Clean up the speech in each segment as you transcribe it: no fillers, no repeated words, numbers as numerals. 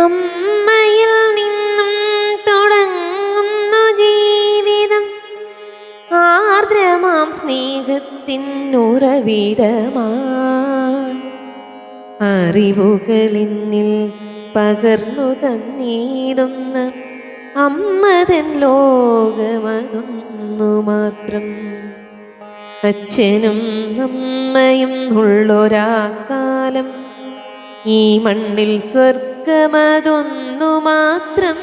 അമ്മയിൽ നിന്നും തുടങ്ങുന്നു ജീവിതം, ആർദ്രമാം സ്നേഹത്തിൻ ഉറവിടമായി അറിവുകളിന്നിൽ പകർന്നു തന്നിടുന്ന അമ്മതൻ ലോകമതൊന്നു മാത്രം. അച്ഛനും അമ്മയും ഉള്ളൊരാ കാലം ഈ മണ്ണിൽ സ്വർഗമതൊന്നു മാത്രം.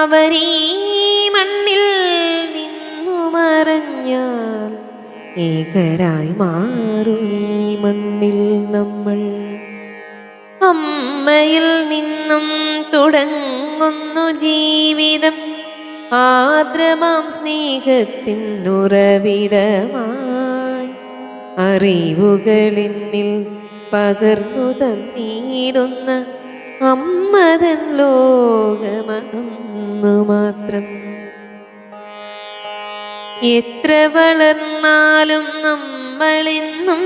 അവരീ മണ്ണിൽ നിന്നു മറഞ്ഞാൽ ഏകരായി മാറും ഈ മണ്ണിൽ നമ്മൾ. അമ്മയിൽ നിന്നും തുടങ്ങുന്നു ജീവിതം, ആർദ്രമാം സ്നേഹത്തിൻ ഉറവിടമായി അറിവുകളിന്നിൽ പകർന്നു തന്നിടുന്ന അമ്മതൻ ലോകമതൊന്നു മാത്രം. എത്ര വളർന്നാലും നമ്മളിന്നും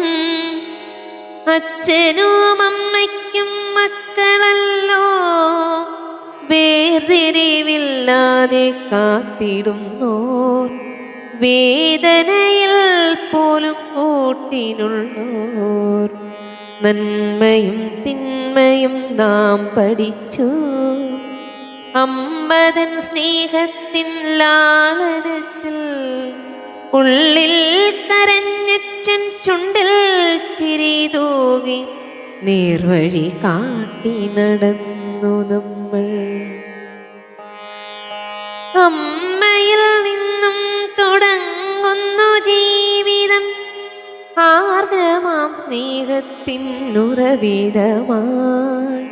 അച്ഛനും അമ്മയ്ക്കും മക്കളല്ലോ. വേർതിരിവില്ലാതെ കാത്തിടുന്നോർ, വേദനയിൽ പോലും കൂട്ടിനുള്ളോർ. നന്മയും തിന്മയും നാം പഠിച്ചു അമ്മതൻ സ്നേഹത്തിൻ ലാളനത്തിൽ. ഉള്ളിൽ കരഞ്ഞച്ചൻ ചുണ്ടിൽ ചിരി തൂകി നേർവഴി കാട്ടി നടന്നു നമ്മൾ. അമ്മയിൽ നിന്നും തുടങ്ങുന്നു ജീവിതം, ആർദ്രമാം സ്നേഹത്തിൻ ഉറവിടമായി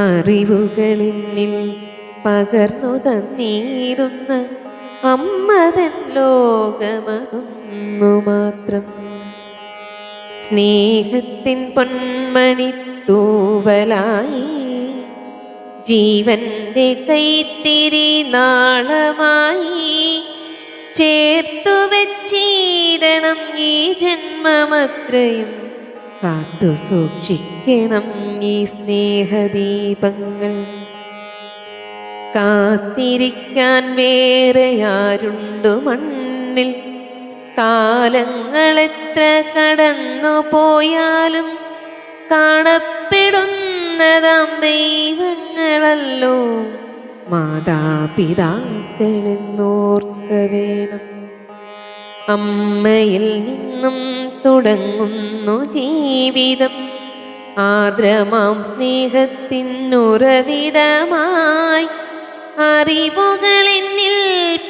അറിവുകളിന്നിൽ പകർന്നു തന്നിടുന്ന അമ്മതൻ ലോകമതൊന്നു മാത്രം. സ്നേഹത്തിൻ പൊന്മണി തൂവലായി ജീവന്റെ കൈത്തിരി നാളമായി ചേർത്തു വെച്ചിടണം ഈ ജന്മമത്രയും. കാത്തു സൂക്ഷിക്കണം ഈ സ്നേഹദീപങ്ങൾ. കാത്തിരിക്കാൻ വേറെ ആരുണ്ടു മണ്ണിൽ? കാലങ്ങളെത്ര കടന്നു പോയാലും കാണപ്പെടുന്നതാം ദൈവങ്ങളല്ലോ മാതാപിതാക്കളെന്നോർക്ക വേണം. അമ്മയിൽ നിന്നും തുടങ്ങുന്നു ജീവിതം, ആർദ്രമാം സ്നേഹത്തിനുറവിടമായി അറിവുകളെന്നിൽ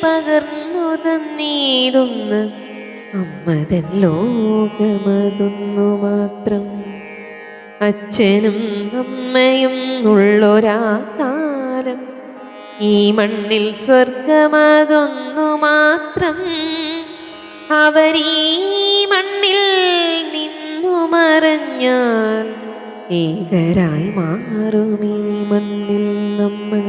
പകർന്നു തന്നിടുന്ന അമ്മതൻ ലോകമതൊന്നു മാത്രം. അച്ഛനും അമ്മയും ഉള്ളൊരാ കാലം ഈ മണ്ണിൽ സ്വർഗമതൊന്നു മാത്രം. അവരീ മണ്ണിൽ നിന്നു മറഞ്ഞാൽ ഏകരായി മാറും ഈ മണ്ണിൽ നമ്മൾ.